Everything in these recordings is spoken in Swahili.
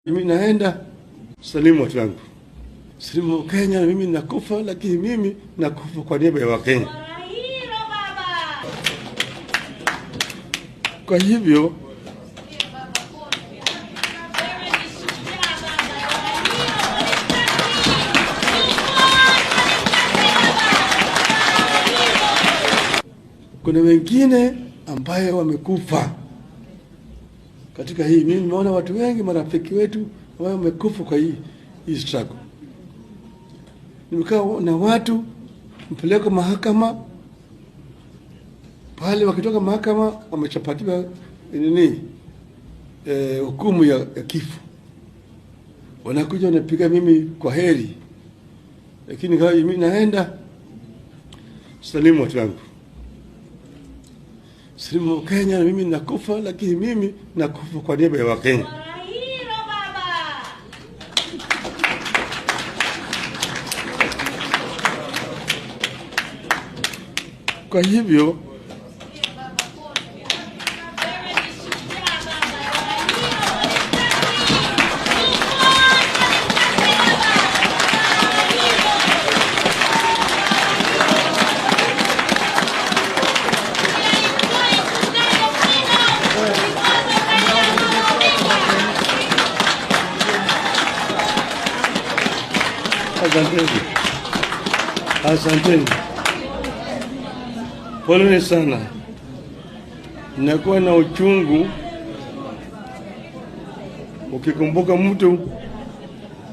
Mimi naenda salimu watu wangu, salimu Kenya, na mimi nakufa, lakini mimi nakufa kwa niaba ya Wakenya. Kwa hivyo kuna wengine ambaye wamekufa katika hii. Mimi nimeona watu wengi, marafiki wetu ambao wamekufa kwa hii struggle. Nimekaa na watu mpeleka mahakama pale, wakitoka mahakama wamechapatiwa hukumu ya kifo, wanakuja wanapiga mimi kwa heri, lakini kama mimi naenda salimu watu wangu, salimu Kenya, na mimi nakufa, lakini mimi nakufa kwa niaba ya Wakenya. Kwa hivyo asanteni, poleni sana. Nakuwa na uchungu ukikumbuka mtu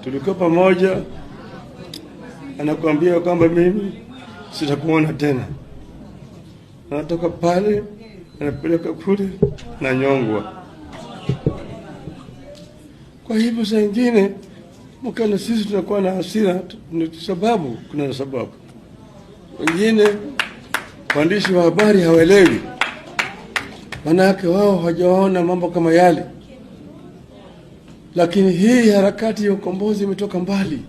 tulikuwa pamoja, anakuambia kwamba mimi sitakuona tena, anatoka pale anapeleka kule na nyongwa. Kwa hivyo saa ingine mkana sisi tunakuwa na hasira, sababu kuna sababu. Wengine waandishi wa habari hawaelewi, manake wao hawajaona mambo kama yale, lakini hii harakati ya ukombozi imetoka mbali.